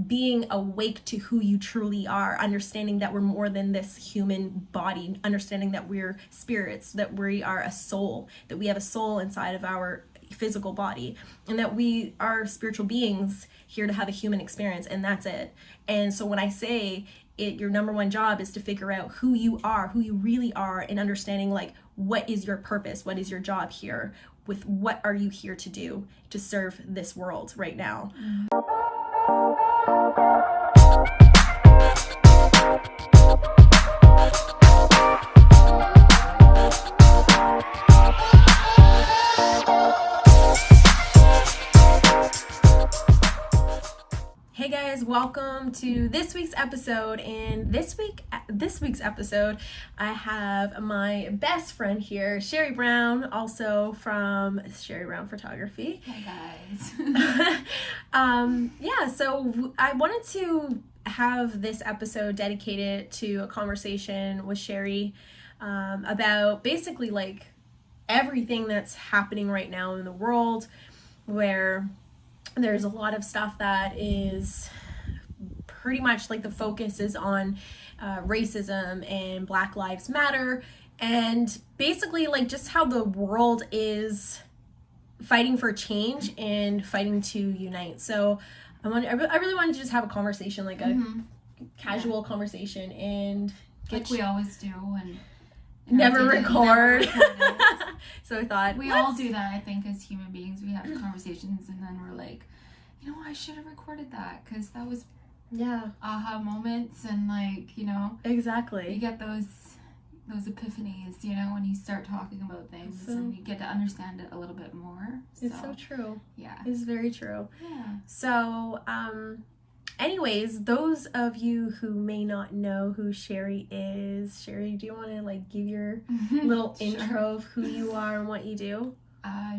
being awake to who you truly are, understanding that we're more than this human body, understanding that we're spirits, that we are a soul, that we have a soul inside of our physical body, and that we are spiritual beings here to have a human experience, and that's it. And so when I say your number one job is to figure out who you are, who you really are, and understanding like what is your purpose, what is your job here, with what are you here to do to serve this world right now. Hey guys, welcome to this week's episode. And this week's episode, I have my best friend here, Sherry Brown, also from Sherry Brown Photography. Hey guys. So I wanted to have this episode dedicated to a conversation with Sherry about basically like everything that's happening right now in the world, where there's a lot of stuff that is pretty much like the focus is on racism and Black Lives Matter, and basically like just how the world is fighting for change and fighting to unite. So I really wanted to just have a conversation, like a casual conversation, and like we always do, and never record. So I thought we all do that. I think as human beings, we have conversations, and then we're like, you know, I should have recorded that because that was aha moments, and like, you know, exactly, you get those epiphanies, you know, when you start talking about things, and you get to understand it a little bit more. It's so true. Yeah, it's very true. Yeah. So anyways, those of you who may not know who Sherry is, Sherry, do you want to like give your little intro of who you are and what you do?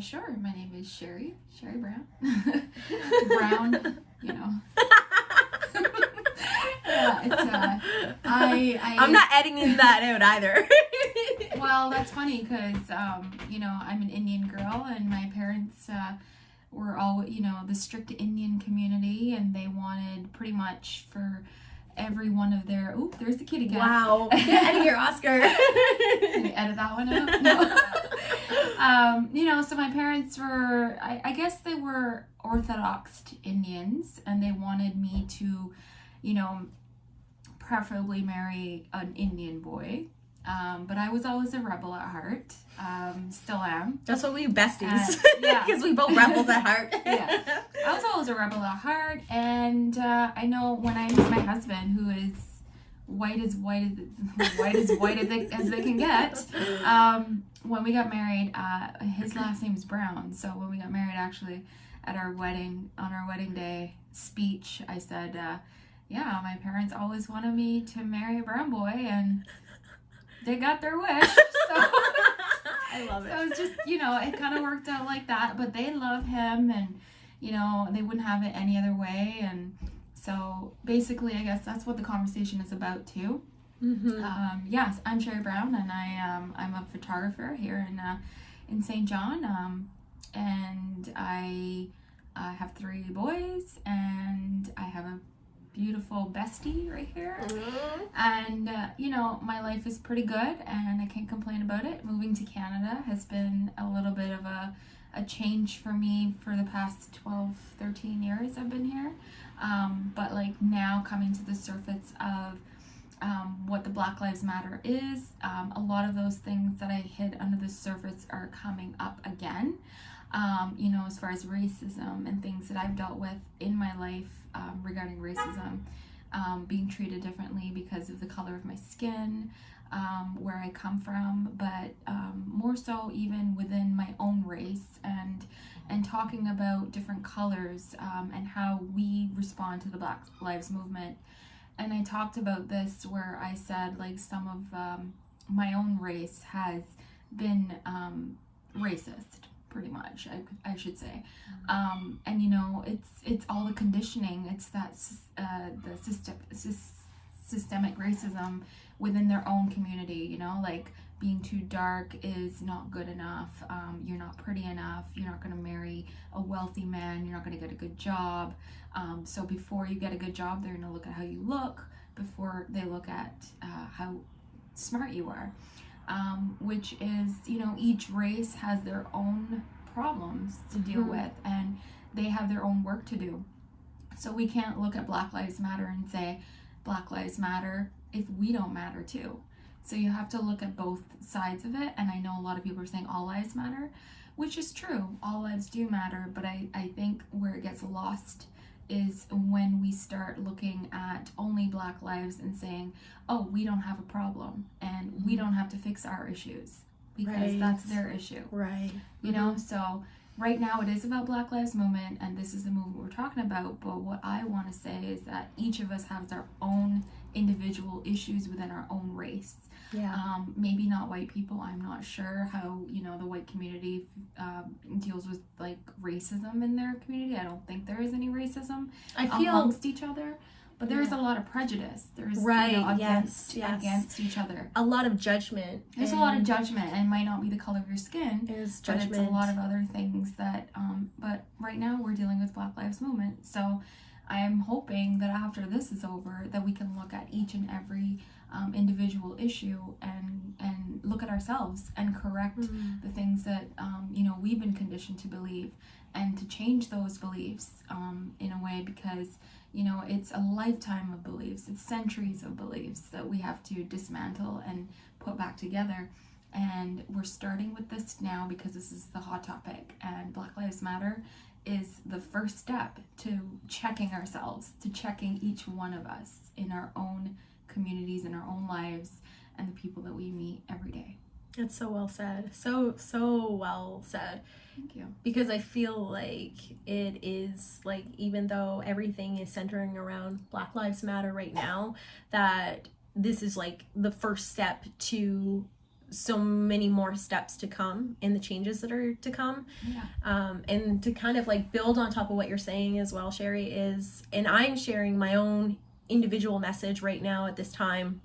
Sure. My name is Sherry Brown. Brown, you know. Yeah, it's I'm not editing that out either. Well, that's funny because you know, I'm an Indian girl, and my parents were all, you know, the strict Indian community, and they wanted pretty much for every one of their there's the kitty cat. Wow. Get out of here, Oscar. Can you edit that one out? No. You know, so my parents were, I guess they were Orthodox Indians, and they wanted me to, you know, preferably marry an Indian boy. But I was always a rebel at heart. Still am. That's what we besties. Yeah. Because we both rebels at heart. Yeah. I was always a rebel at heart, and I know when I met my husband, who is white as they can get, when we got married, his last name is Brown. So when we got married, actually, at our wedding, on our wedding day speech, I said, yeah, my parents always wanted me to marry a brown boy, and they got their wish. So I love it. So it's just, you know, it kind of worked out like that, but they love him, and, you know, they wouldn't have it any other way. And so basically, I guess that's what the conversation is about too. Yes, I'm Sherry Brown, and I'm a photographer here in St. John, and I have 3 boys, and I have a beautiful bestie right here. And you know, my life is pretty good, and I can't complain about it. Moving to Canada has been a little bit of a change for me for the past 12-13 years I've been here, but like now coming to the surface of what the Black Lives Matter is, a lot of those things that I hid under the surface are coming up again. You know, as far as racism and things that I've dealt with in my life regarding racism, being treated differently because of the color of my skin, where I come from, but more so even within my own race, and talking about different colors and how we respond to the Black Lives Movement. And I talked about this where I said, like, some of my own race has been racist, pretty much, I should say. And you know, it's all the conditioning. It's that the systemic racism within their own community, you know, like being too dark is not good enough. You're not pretty enough. You're not going to marry a wealthy man. You're not going to get a good job. So before you get a good job, they're going to look at how you look before they look at how smart you are. Which is, each race has their own problems to deal with, and they have their own work to do. So we can't look at Black Lives Matter and say Black Lives Matter if we don't matter too. So you have to look at both sides of it. And I know a lot of people are saying all lives matter, which is true. All lives do matter. But I think where it gets lost is when we start looking at only Black lives and saying, oh, we don't have a problem and we don't have to fix our issues because that's their issue. Right. So right now it is about Black Lives Movement, and this is the movement we're talking about. But what I want to say is that each of us has our own individual issues within our own race. Yeah. Maybe not white people. I'm not sure how, the white community deals with like racism in their community. I don't think there is any racism amongst each other. But there's a lot of prejudice. There's against each other. A lot of judgment. There's a lot of judgment, and it might not be the color of your skin. There's judgment. But it's a lot of other things that. But right now we're dealing with Black Lives Movement. So I am hoping that after this is over, that we can look at each and every individual issue and look at ourselves and correct the things that we've been conditioned to believe, and to change those beliefs in a way, because it's a lifetime of beliefs, it's centuries of beliefs that we have to dismantle and put back together. And we're starting with this now because this is the hot topic, and Black Lives Matter is the first step to checking ourselves, to checking each one of us in our own communities, in our own lives, and the people that we meet every day. It's so well said. So well said. Thank you. Because I feel like it is like, even though everything is centering around Black Lives Matter right now, that this is like the first step to so many more steps to come in the changes that are to come. And to kind of like build on top of what you're saying as well, Sherry, is, and I'm sharing my own individual message right now at this time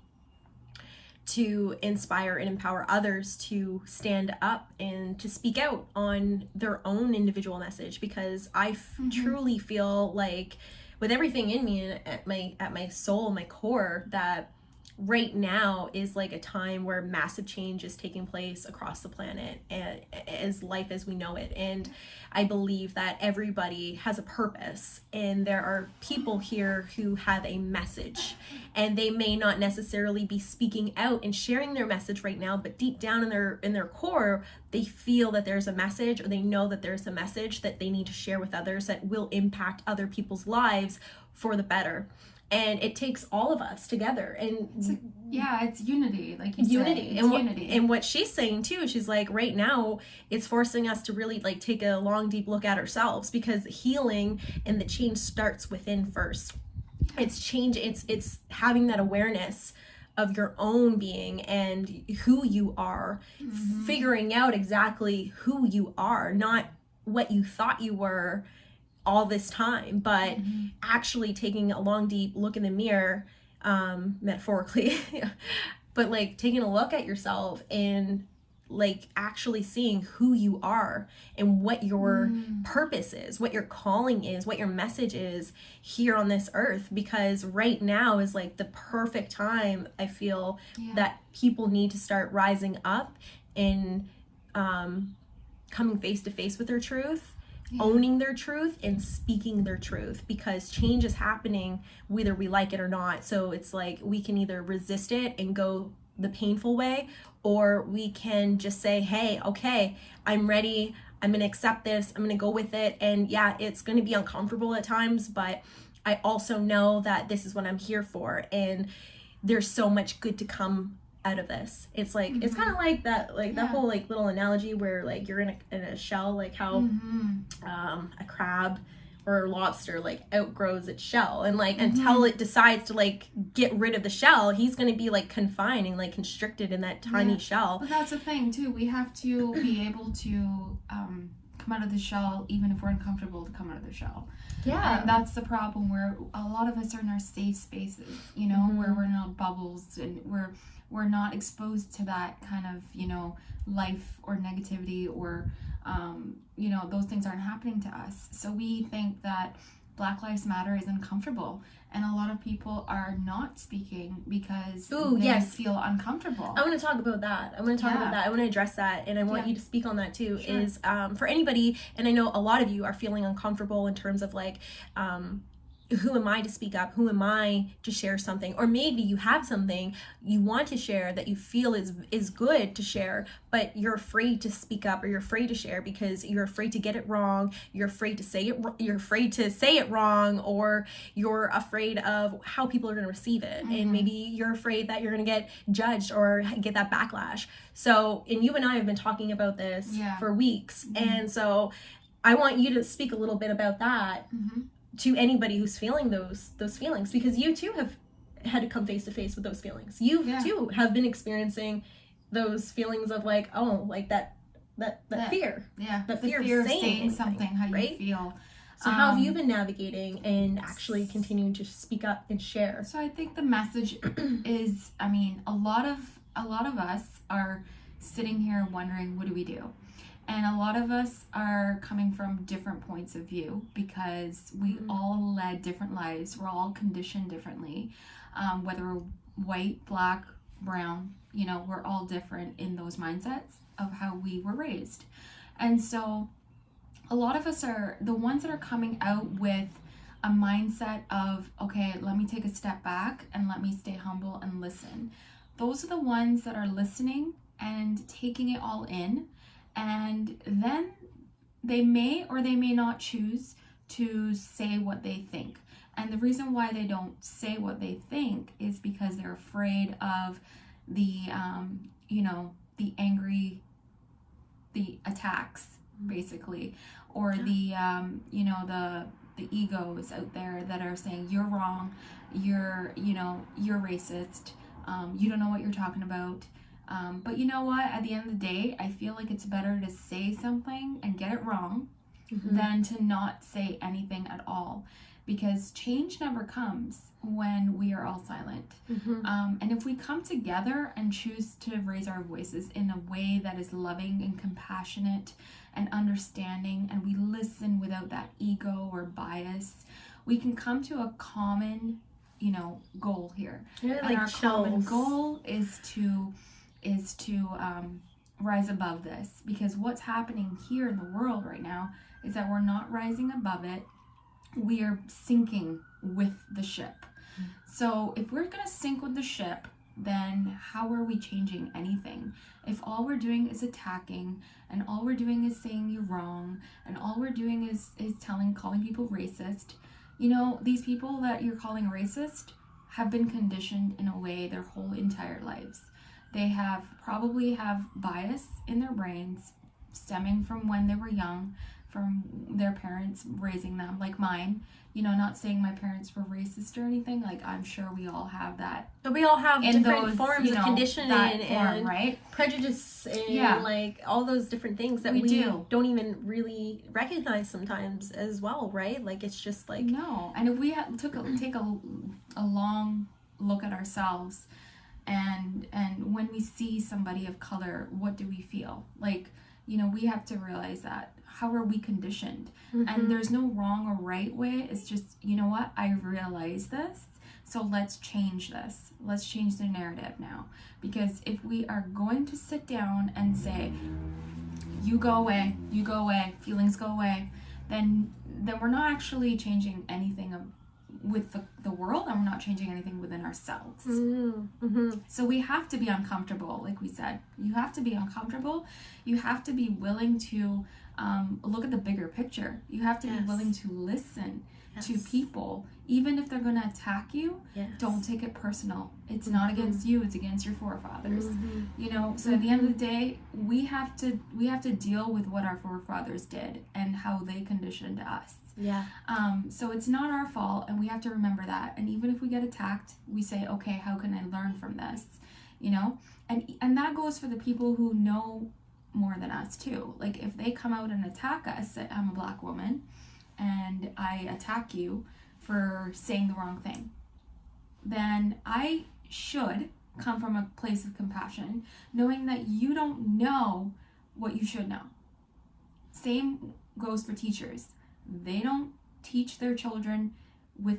to inspire and empower others to stand up and to speak out on their own individual message, because I truly feel like with everything in me and at my soul, my core, that right now is like a time where massive change is taking place across the planet and as life as we know it. And I believe that everybody has a purpose, and there are people here who have a message, and they may not necessarily be speaking out and sharing their message right now, but deep down in their core, they feel that there's a message, or they know that there's a message that they need to share with others that will impact other people's lives for the better. And it takes all of us together, and it's unity, like you unity. said. It's unity. And what she's saying too, she's like, right now it's forcing us to really like take a long, deep look at ourselves, because healing and the change starts within first. It's change. It's having that awareness of your own being and who you are, figuring out exactly who you are, not what you thought you were all this time, but actually taking a long, deep look in the mirror, metaphorically, but like taking a look at yourself and like actually seeing who you are and what your purpose is, what your calling is, what your message is here on this earth. Because right now is like the perfect time, I feel, that people need to start rising up and coming face to face with their truth, owning their truth and speaking their truth, because change is happening whether we like it or not. So it's like we can either resist it and go the painful way, or we can just say, hey, okay, I'm ready, I'm gonna accept this, I'm gonna go with it. And yeah, it's gonna be uncomfortable at times, but I also know that this is what I'm here for, and there's so much good to come out of this. It's like it's kind of like that, like that whole like little analogy where like you're in a shell, like how a crab or a lobster like outgrows its shell, and like until it decides to like get rid of the shell, he's gonna be like confined and like constricted in that tiny shell. But that's the thing too, we have to be able to come out of the shell, even if we're uncomfortable to come out of the shell. Yeah. And that's the problem, where a lot of us are in our safe spaces, you know, where we're in our bubbles, and we're not exposed to that kind of, you know, life or negativity, or you know, those things aren't happening to us. So we think that Black Lives Matter is uncomfortable, and a lot of people are not speaking because they feel uncomfortable. I want to talk about that. I want to address that, and I want you to speak on that too. Sure. Is for anybody, and I know a lot of you are feeling uncomfortable in terms of like, who am I to speak up? Who am I to share something? Or maybe you have something you want to share that you feel is good to share, but you're afraid to speak up, or you're afraid to share because you're afraid to get it wrong. You're afraid to say it. You're afraid to say it wrong, or you're afraid of how people are going to receive it, and maybe you're afraid that you're going to get judged or get that backlash. So, and you and I have been talking about this for weeks, and so I want you to speak a little bit about that. To anybody who's feeling those feelings, because you too have had to come face to face with those feelings. You too have been experiencing those feelings of like, oh, like that fear. Yeah. The fear of saying something, how you feel. So how have you been navigating and actually continuing to speak up and share? So I think the message is, I mean, a lot of us are sitting here wondering, what do we do? And a lot of us are coming from different points of view, because we all led different lives. We're all conditioned differently, whether we're white, black, brown, you know, we're all different in those mindsets of how we were raised. And so a lot of us are the ones that are coming out with a mindset of, okay, let me take a step back and let me stay humble and listen. Those are the ones that are listening and taking it all in. And then they may or they may not choose to say what they think. And the reason why they don't say what they think is because they're afraid of the, you know, the attacks, basically, or the, you know, the egos out there that are saying, you're wrong, you're racist, you don't know what you're talking about. But you know what? At the end of the day, I feel like it's better to say something and get it wrong than to not say anything at all, because change never comes when we are all silent. And if we come together and choose to raise our voices in a way that is loving and compassionate and understanding, and we listen without that ego or bias, we can come to a common, you know, goal here. And our common goal is to rise above this, because what's happening here in the world right now is that we're not rising above it. We are sinking with the ship. So if we're going to sink with the ship, then how are we changing anything? If all we're doing is attacking, and all we're doing is saying you're wrong, and all we're doing is calling people racist, you know, these people that you're calling racist have been conditioned in a way their whole entire lives. They probably have bias in their brains stemming from when they were young, from their parents raising them, like mine. You know, not saying my parents were racist or anything. Like, I'm sure we all have that. But we all have different forms of conditioning and right? prejudice and like all those different things that we don't even really recognize sometimes as well, right? Like, it's just like... No. And if we take a long look at ourselves, and when we see somebody of color, what do we feel? Like, you know, we have to realize that. How are we conditioned? And there's no wrong or right way. It's just, you know what? I realize this. So let's change this. Let's change the narrative now. Because if we are going to sit down and say, you go away, feelings go away, then we're not actually changing anything with the world, and we're not changing anything within ourselves. So we have to be uncomfortable, like we said. You have to be uncomfortable. You have to be willing to look at the bigger picture. You have to be willing to listen to people, even if they're going to attack you. Don't take it personal. It's not against you, it's against your forefathers. You know, so at the end of the day, we have to deal with what our forefathers did and how they conditioned us. So it's not our fault, and we have to remember that. And even if we get attacked, we say, okay, how can I learn from this? You know, and that goes for the people who know more than us too. Like if they come out and attack us, I'm a Black woman, and I attack you for saying the wrong thing, then I should come from a place of compassion, knowing that you don't know what you should know. Same goes for teachers. They don't teach their children with,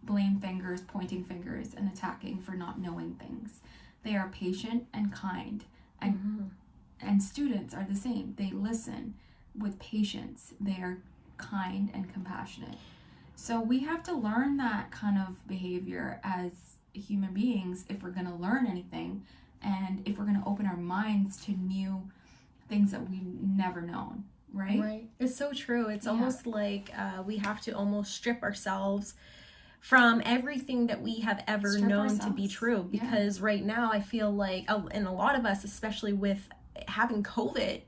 blame fingers, pointing fingers, and attacking for not knowing things. They are patient and kind, and students are the same. They listen with patience. They are kind and compassionate. So we have to learn that kind of behavior as human beings if we're going to learn anything, and if we're going to open our minds to new things that we've never known, right? Right. It's so true. It's almost like we have to almost strip ourselves from everything that we have ever known to be true, because right now I feel like, and a lot of us, especially with having COVID,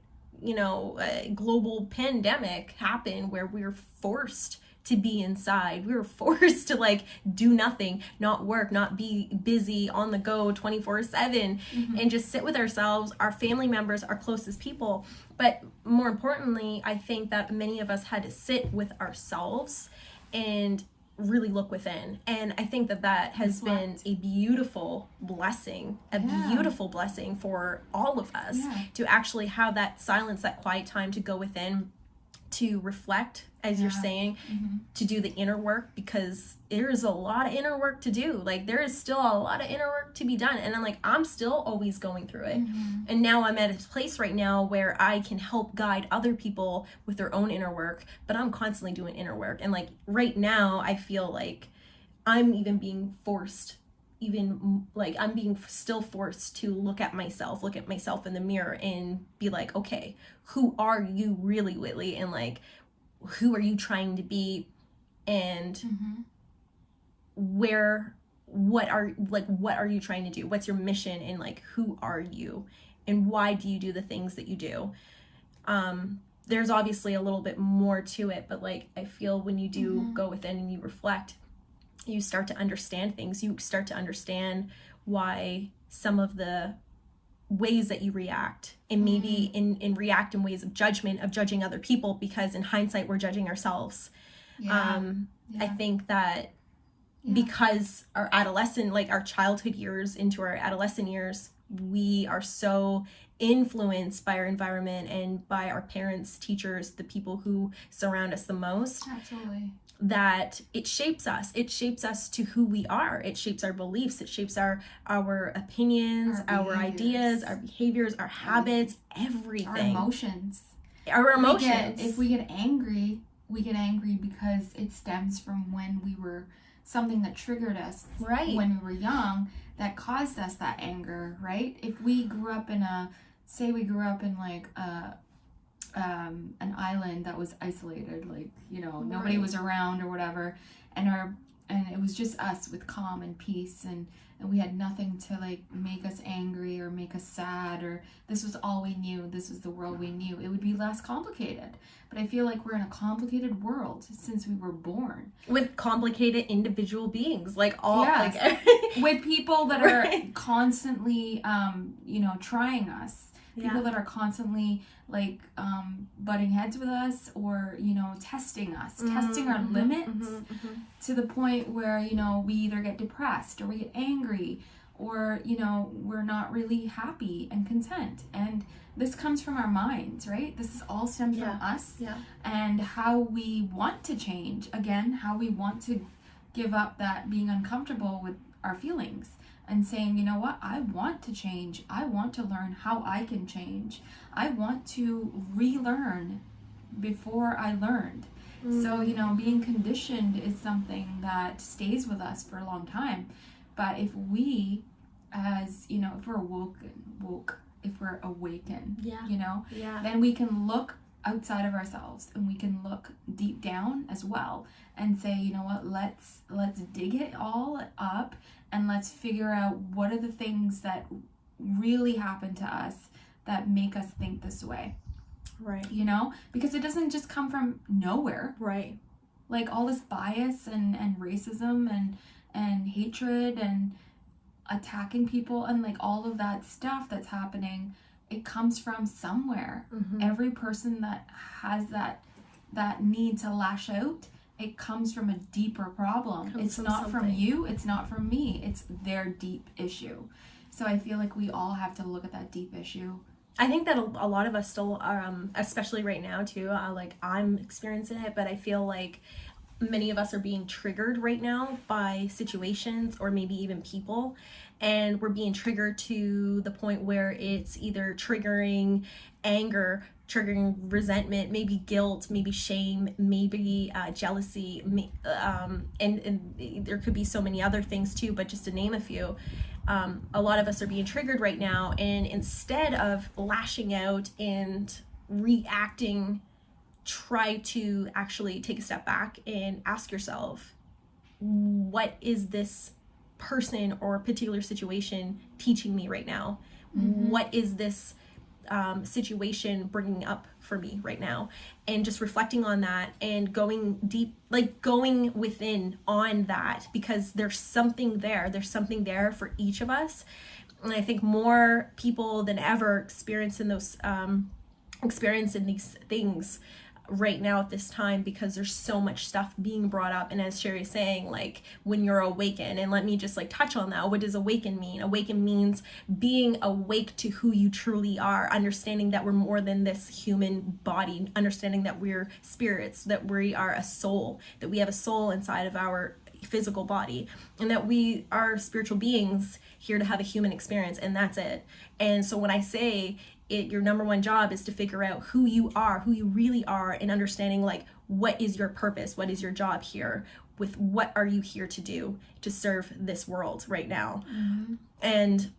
a global pandemic happen where we're forced to be inside. We were forced to do nothing, not work, not be busy on the go 24/7, and just sit with ourselves, our family members, our closest people. But more importantly, I think that many of us had to sit with ourselves and really look within. And I think that has been a beautiful blessing, beautiful blessing for all of us to actually have that silence, that quiet time to go within, to reflect, as you're saying, to do the inner work, because there is a lot of inner work to do. There is still a lot of inner work to be done. And I'm still always going through it. And now I'm at a place right now where I can help guide other people with their own inner work, but I'm constantly doing inner work. And right now I feel like I'm even being forced, I'm being still forced to look at myself in the mirror and be like, okay, who are you really, Whitley? And who are you trying to be? And what are you trying to do? What's your mission? And who are you? And why do you do the things that you do? There's obviously a little bit more to it, but I feel when you do go within and you reflect, you start to understand things. You start to understand why some of the ways that you react, and maybe in react in ways of judgment, of judging other people, because in hindsight we're judging ourselves. I think that because our adolescent, our childhood years into our adolescent years, we are so influenced by our environment and by our parents, teachers, the people who surround us the most. Absolutely. That it shapes us. It shapes us to who we are. It shapes our beliefs. It shapes our opinions, our ideas, our behaviors, our habits, everything. Our emotions. If we get angry, because it stems from when we were something that triggered us when we were young, that caused us that anger, right? If we grew up in an island that was isolated, nobody was around or whatever, and it was just us with calm and peace, and we had nothing to make us angry or make us sad, or this was all we knew, this was the world we knew, it would be less complicated. But I feel like we're in a complicated world since we were born, with complicated individual beings, with people that are constantly trying us. People that are constantly butting heads with us, or testing us, testing our limits to the point where we either get depressed or we get angry, or we're not really happy and content. And this comes from our minds, right? This is all stems from us, and how we want to change, again, how we want to give up that being uncomfortable with our feelings, and saying, you know what, I want to change. I want to learn how I can change. I want to relearn before I learned. So, being conditioned is something that stays with us for a long time. But if we, if we're if we're awakened, then we can look outside of ourselves, and we can look deep down as well, and say, you know what, let's dig it all up, and let's figure out what are the things that really happen to us that make us think this way. Right. Because it doesn't just come from nowhere. Right. All this bias and racism and hatred and attacking people and all of that stuff that's happening, it comes from somewhere. Every person that has that need to lash out, it comes from a deeper problem. It's not from you, it's not from me, it's their deep issue. So I feel like we all have to look at that deep issue. I think that a lot of us still are, especially right now too, like I'm experiencing it, but I feel like many of us are being triggered right now by situations or maybe even people, and we're being triggered to the point where it's either triggering anger, triggering resentment, maybe guilt, maybe shame, maybe jealousy, and there could be so many other things too, but just to name a few. A lot of us are being triggered right now, and instead of lashing out and reacting, try to actually take a step back and ask yourself, what is this person or particular situation teaching me right now? What is this situation bringing up for me right now? And just reflecting on that and going deep, like going within on that, because there's something there for each of us. And I think more people than ever experiencing these things right now at this time, because there's so much stuff being brought up. And as Sherry's saying, like when you're awakened, and let me just like touch on that. What does awaken mean? Awaken means being awake to who you truly are, understanding that we're more than this human body, understanding that we're spirits, that we are a soul, that we have a soul inside of our physical body, and that we are spiritual beings here to have a human experience, and that's it. And so when I say your number one job is to figure out who you are, who you really are, and understanding like what is your purpose, what is your job here, with what are you here to do to serve this world right now. And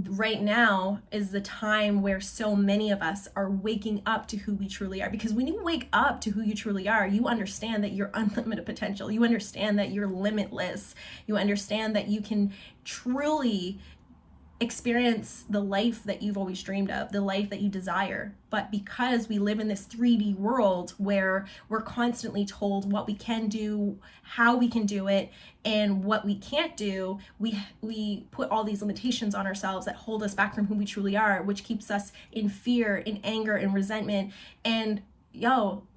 right now is the time where so many of us are waking up to who we truly are, because when you wake up to who you truly are, you understand that you're unlimited potential, you understand that you're limitless, you understand that you can truly experience the life that you've always dreamed of, the life that you desire. But because we live in this 3D world where we're constantly told what we can do, how we can do it, and what we can't do, we put all these limitations on ourselves that hold us back from who we truly are, which keeps us in fear, in anger, in resentment. And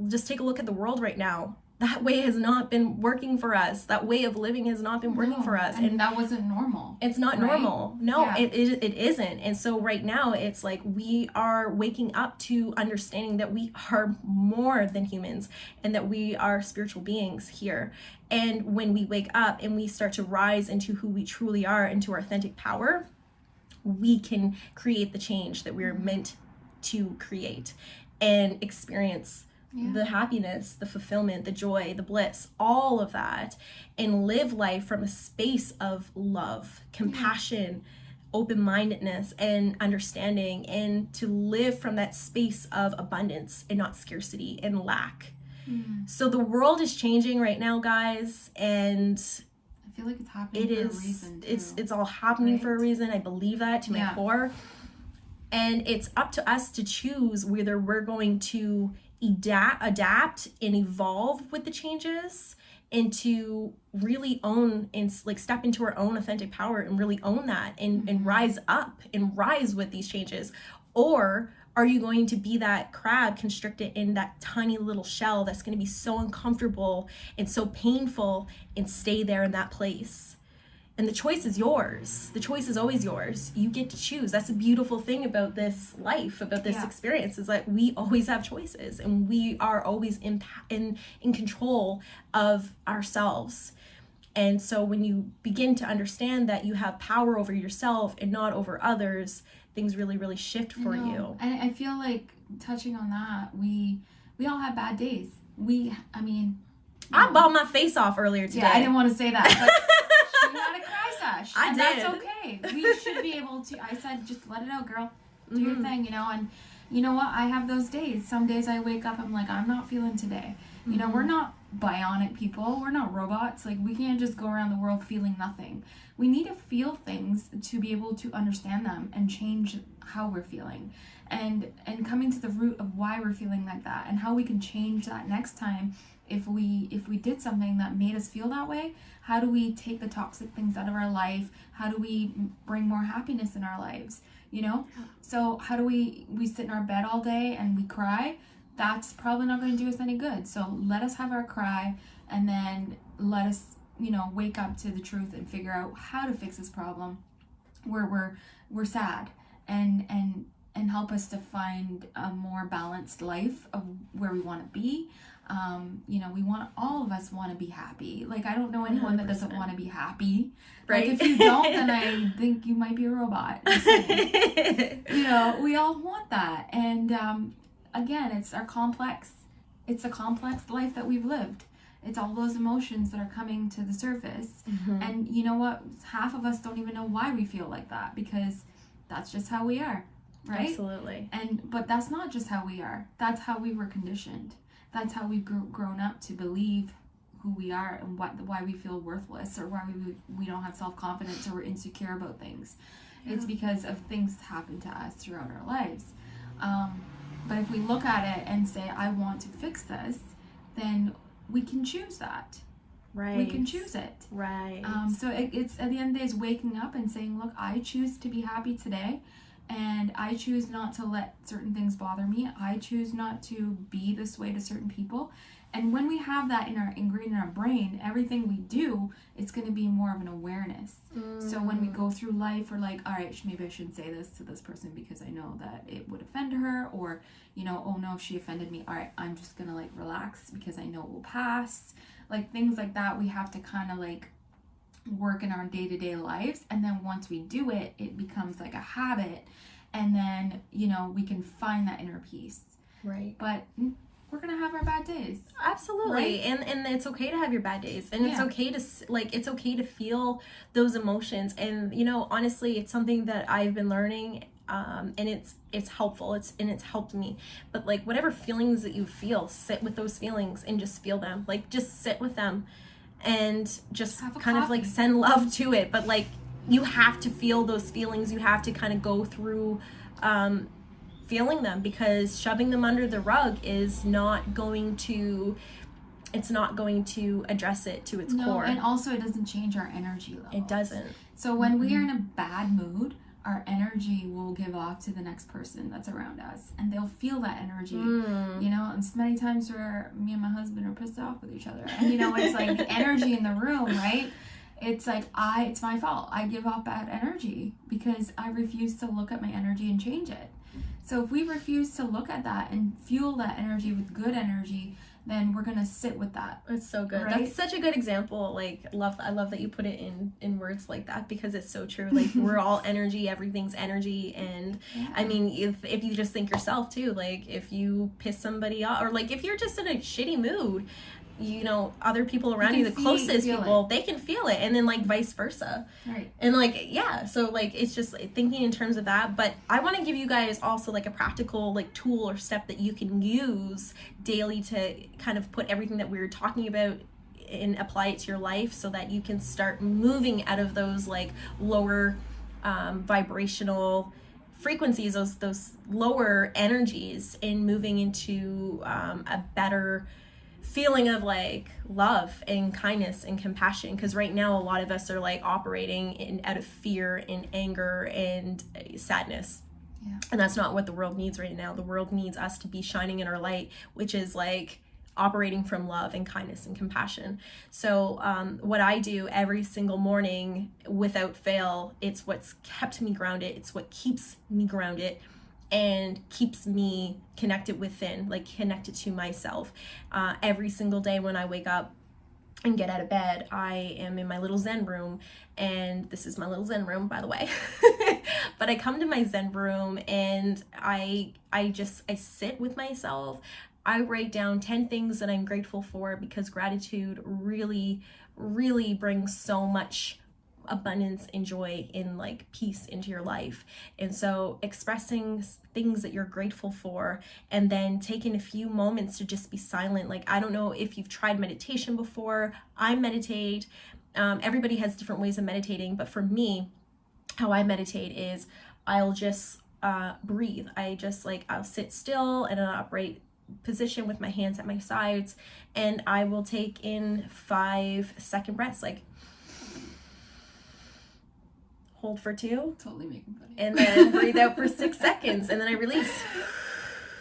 just take a look at the world right now. That way has not been working for us. That way of living has not been working for us. And that wasn't normal. It's not normal. No, it isn't. And so right now it's like we are waking up to understanding that we are more than humans and that we are spiritual beings here. And when we wake up and we start to rise into who we truly are, into our authentic power, we can create the change that we're meant to create and experience the happiness, the fulfillment, the joy, the bliss, all of that, and live life from a space of love, compassion, open-mindedness, and understanding, and to live from that space of abundance and not scarcity and lack. So the world is changing right now, guys, and I feel like it's happening for a reason too. It's all happening for a reason. I believe that to my core. And it's up to us to choose whether we're going to adapt and evolve with the changes, and to really own and like step into our own authentic power and really own that and rise up and rise with these changes. Or are you going to be that crab constricted in that tiny little shell that's going to be so uncomfortable and so painful and stay there in that place? And the choice is yours. The choice is always yours. You get to choose. That's a beautiful thing about this life, about this experience, is that we always have choices, and we are always in control of ourselves. And so when you begin to understand that you have power over yourself and not over others, things really, really shift for you. And I feel like, touching on that, we all have bad days. I bawled my face off earlier today. Yeah, I didn't want to say that, but she had a cry sesh. I and did. That's okay. We should be able to, I said, just let it out, girl. Do your thing, and you know what? I have those days. Some days I wake up, I'm like, I'm not feeling today. You know, we're not bionic people. We're not robots. Like, we can't just go around the world feeling nothing. We need to feel things to be able to understand them and change how we're feeling. And coming to the root of why we're feeling like that, and how we can change that next time. If we did something that made us feel that way, how do we take the toxic things out of our life? How do we bring more happiness in our lives? you know? So how do we sit in our bed all day and we cry? That's probably not going to do us any good. So let us have our cry, and then let us, you know, wake up to the truth and figure out how to fix this problem where we're sad, and help us to find a more balanced life of where we want to be. You know, all of us want to be happy. Like, I don't know anyone 100%. That doesn't want to be happy. Right. Like, if you don't, then I think you might be a robot. You know, we all want that. And again, it's a complex life that we've lived. It's all those emotions that are coming to the surface. And you know what? Half of us don't even know why we feel like that, because that's just how we are, right? Absolutely. But that's not just how we are. That's how we were conditioned. That's how we've grown up to believe who we are, and why we feel worthless, or why we don't have self-confidence, or we're insecure about things. Yeah. It's because of things that happen to us throughout our lives. But if we look at it and say, I want to fix this, then we can choose that. Right. We can choose it. Right. So it's at the end of the day, is waking up and saying, look, I choose to be happy today, and I choose not to let certain things bother me. I choose not to be this way to certain people. And when we have that ingrained in our brain, everything we do, it's going to be more of an awareness. So when we go through life, we're like, all right, maybe I shouldn't say this to this person because I know that it would offend her, or, you know, oh no, she offended me. All right, I'm just going to like relax because I know it will pass. Like, things like that, we have to kind of like work in our day-to-day lives. And then once we do it, it becomes like a habit. And then, you know, we can find that inner peace. Right. But we're gonna have our bad days. Absolutely. Right? And it's okay to have your bad days, and it's okay to it's okay to feel those emotions. And you know, honestly, it's something that I've been learning, and it's helpful. It's helped me. But like, whatever feelings that you feel, sit with those feelings and just feel them. Like, just sit with them and just kind of like send love to it. But like, you have to feel those feelings. You have to kind of go through feeling them, because shoving them under the rug is not going to address it to its core. And also it doesn't change our energy levels. It doesn't. So when we are in a bad mood, our energy will give off to the next person that's around us, and they'll feel that energy. You know, and so many times where me and my husband are pissed off with each other, and you know, it's like energy in the room, right? It's like, it's my fault. I give off bad energy because I refuse to look at my energy and change it. So if we refuse to look at that and fuel that energy with good energy, then we're gonna sit with that. It's so good. Right? That's such a good example. Like, I love that you put it in words like that, because it's so true. Like, we're all energy. Everything's energy. And I mean, if you just think yourself too, like, if you piss somebody off, or like if you're just in a shitty mood, you know, other people around you, the closest people, they can feel it, and then like vice versa. Right. And like, so like, it's just thinking in terms of that. But I want to give you guys also like a practical like tool or step that you can use daily to kind of put everything that we were talking about and apply it to your life, so that you can start moving out of those like lower vibrational frequencies, those lower energies, and moving into a better feeling of like love and kindness and compassion. Because right now a lot of us are like operating out of fear and anger and sadness. And that's not what the world needs right now. The world needs us to be shining in our light, which is like operating from love and kindness and compassion. So what I do every single morning without fail, it's what's kept me grounded. It's what keeps me grounded and keeps me connected within, like connected to myself. Every single day when I wake up and get out of bed, I am in my little Zen room, and this is my little Zen room, by the way. But I come to my Zen room and I sit with myself. I write down 10 things that I'm grateful for, because gratitude really, really brings so much abundance and joy and like peace into your life. And so expressing things that you're grateful for, and then taking a few moments to just be silent. Like, I don't know if you've tried meditation before. I meditate. Everybody has different ways of meditating, but for me, how I meditate is I'll just breathe. I'll sit still in an upright position with my hands at my sides, and I will take in 5-second breaths, like hold for 2, Totally making funny. and then breathe out for 6 seconds, and then I release.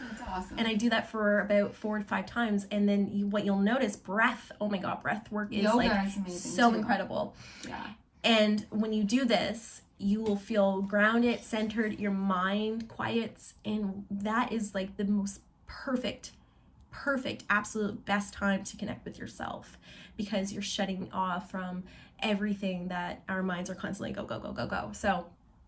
That's awesome. And I do that for about 4 to 5 times, and then what you'll notice, breath. Oh my God, breath work is Yoga like is amazing so too. incredible. Yeah. And when you do this, you will feel grounded, centered, your mind quiets, and that is like the most perfect, absolute best time to connect with yourself, because you're shutting off from everything that our minds are constantly go. So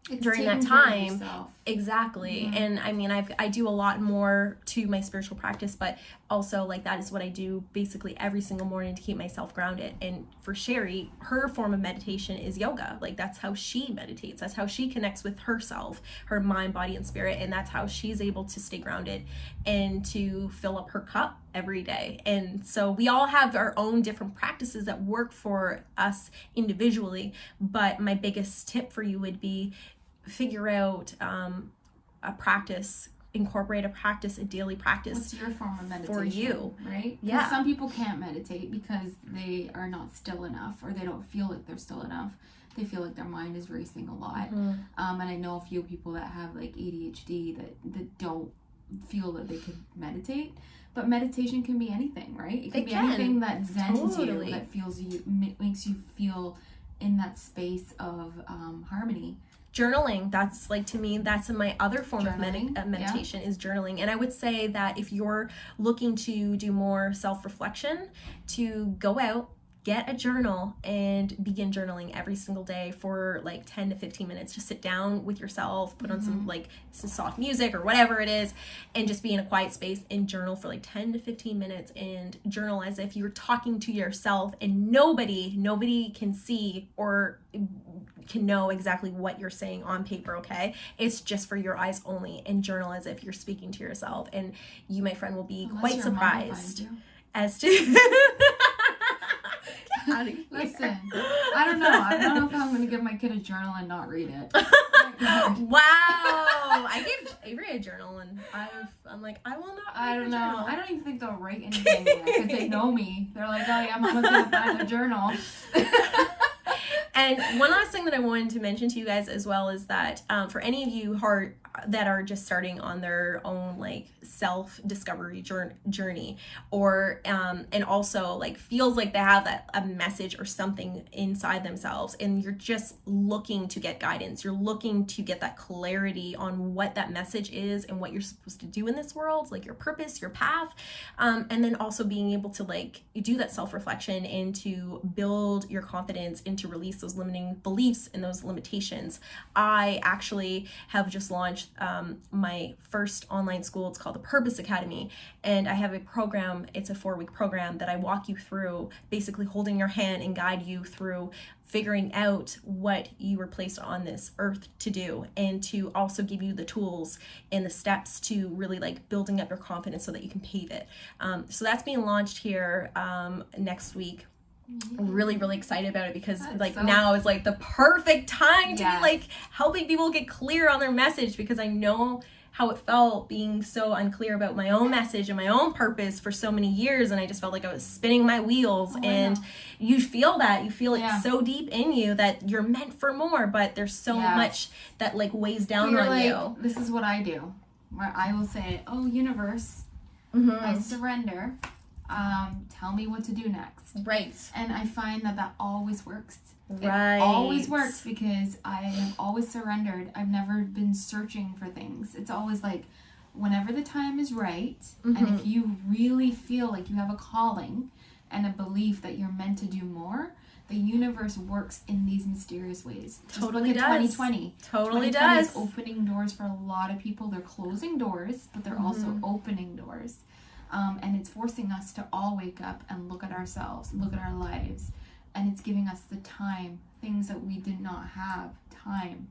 It's during that taking care of time, yourself. exactly. Mhm. And I mean, I do a lot more to my spiritual practice, but also like that is what I do basically every single morning to keep myself grounded. And for Sherry, her form of meditation is yoga. Like that's how she meditates. That's how she connects with herself, her mind, body, and spirit. And that's how she's able to stay grounded and to fill up her cup every day. And so we all have our own different practices that work for us individually. But my biggest tip for you would be figure out a practice, incorporate a daily practice. What's your form of meditation? For you. Right? Yeah. 'Cause some people can't meditate because they are not still enough, or they don't feel like they're still enough. They feel like their mind is racing a lot. Mhm. And I know a few people that have like ADHD that don't feel that they could meditate. But meditation can be anything, right? It can be anything that zens Totally. you, that feels you, makes you feel in that space of harmony. Journaling, that's like, to me, that's my other form of Journaling, meditation is journaling. And I would say that if you're looking to do more self-reflection, to go out, get a journal and begin journaling every single day for like 10 to 15 minutes. Just sit down with yourself, put on some soft music or whatever it is, and just be in a quiet space and journal for like 10 to 15 minutes, and journal as if you're talking to yourself, and nobody can see or can know exactly what you're saying on paper, okay? It's just for your eyes only, and journal as if you're speaking to yourself, and you, my friend, will be Unless quite your mama surprised finds you. as to out of here. Listen, I don't know if I'm gonna give my kid a journal and not read it. Wow, I gave Avery a journal, and I'm like, I will not. I read don't the know. journal. I don't even think they'll write anything because they know me. They're like, oh yeah, Mama's gonna find the journal. And one last thing that I wanted to mention to you guys as well is that for any of you that are just starting on their own like self-discovery journey, or and also like feels like they have a message or something inside themselves, and you're just looking to get guidance, you're looking to get that clarity on what that message is and what you're supposed to do in this world, like your purpose, your path, and then also being able to like do that self-reflection and to build your confidence and to release those limiting beliefs and those limitations. I actually have just launched my first online school. It's called the Purpose Academy, and I have a program. It's a 4-week program that I walk you through, basically holding your hand and guide you through figuring out what you were placed on this earth to do, and to also give you the tools and the steps to really like building up your confidence so that you can pave it. So that's being launched here next week. I'm really excited about it because now is like the perfect time to be like helping people get clear on their message, because I know how it felt being so unclear about my own message and my own purpose for so many years, and I just felt like I was spinning my wheels. And you feel it so deep in you that you're meant for more, but there's so much that like weighs down on you. This is what I do, where I will say, oh universe, I surrender, tell me what to do next. Right. And I find that always works. Right. It always works because I have always surrendered. I've never been searching for things. It's always like whenever the time is right, and if you really feel like you have a calling and a belief that you're meant to do more, the universe works in these mysterious ways. Totally Just look at does. 2020. Totally 2020 does. is opening doors for a lot of people. They're closing doors, but they're also opening doors. And it's forcing us to all wake up and look at ourselves, look at our lives. And it's giving us the time, things that we did not have time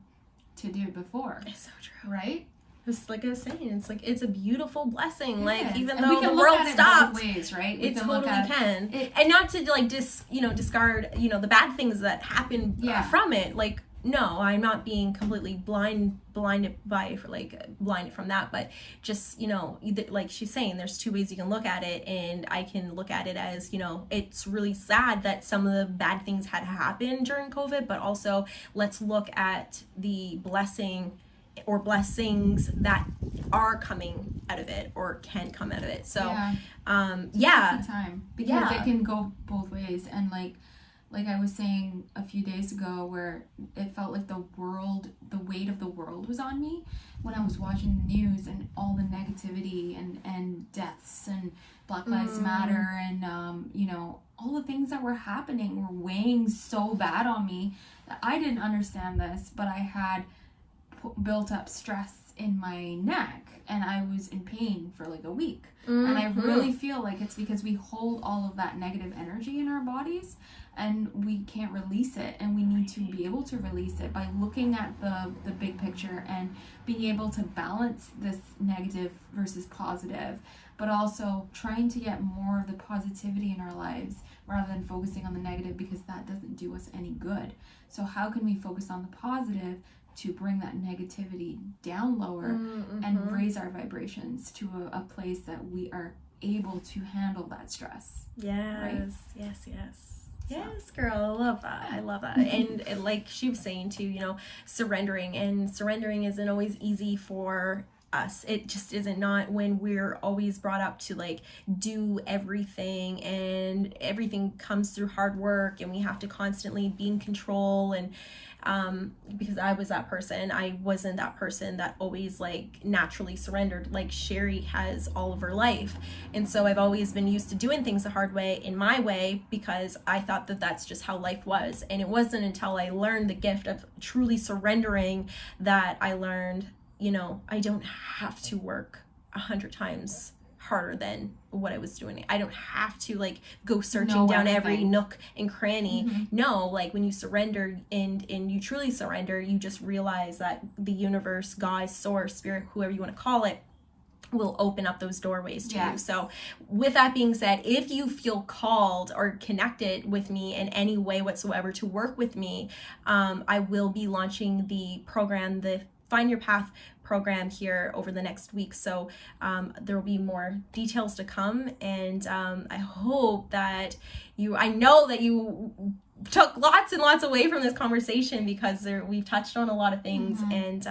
to do before. It's so true. Right? It's like I was saying, it's like it's a beautiful blessing. It Like is. even And though we can the look world at it stopped, both ways, right? it totally can. And not to like discard the bad things that happen from it. Like no, I'm not being completely blinded from that, but just, you know, like she's saying, there's two ways you can look at it, and I can look at it as, you know, it's really sad that some of the bad things had happened during COVID, but also let's look at the blessing or blessings that are coming out of it or can come out of it. So time, because it can go both ways. And like I was saying a few days ago, where it felt like the weight of the world was on me when I was watching the news and all the negativity and deaths and Black Lives Matter and you know, all the things that were happening were weighing so bad on me that I didn't understand this, but I had built up stress in my neck and I was in pain for like a week. And I really feel like it's because we hold all of that negative energy in our bodies and we can't release it, and we need to be able to release it by looking at the big picture and being able to balance this negative versus positive, but also trying to get more of the positivity in our lives rather than focusing on the negative, because that doesn't do us any good. So how can we focus on the positive to bring that negativity down lower and raise our vibrations to a place that we are able to handle that stress? Yes, girl, I love that. And like she was saying too, you know, surrendering isn't always easy for us. It just isn't, not when we're always brought up to like do everything, and everything comes through hard work, and we have to constantly be in control. And because I was that person, I wasn't that person that always like naturally surrendered like Sherry has all of her life. And so I've always been used to doing things the hard way, in my way, because I thought that that's just how life was. And it wasn't until I learned the gift of truly surrendering that I learned, you know, I don't have to work 100 times harder than what I was doing. I don't have to like go searching down every nook and cranny. No, like when you surrender and you truly surrender, you just realize that the universe, God, source, spirit, whoever you want to call it, will open up those doorways to you. So with that being said, if you feel called or connected with me in any way whatsoever to work with me, I will be launching the program, the Find Your Path program, here over the next week. So there will be more details to come, and I hope that I know that you took lots and lots away from this conversation, because we've touched on a lot of things, and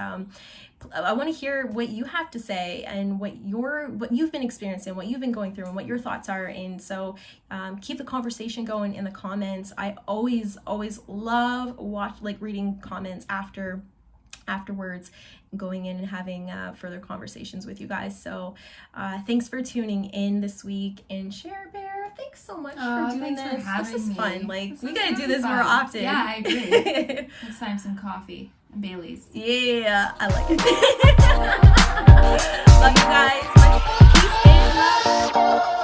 I want to hear what you have to say and what you've been experiencing, what you've been going through, and what your thoughts are. And so keep the conversation going in the comments. I always love reading comments afterwards, going in and having further conversations with you guys. So thanks for tuning in this week. And Cher Bear, thanks so much for doing this. This is fun. Like, we gotta do this more often. Yeah, I agree. Next time, some coffee and Bailey's. Yeah, I like it. Love you guys. Peace and love.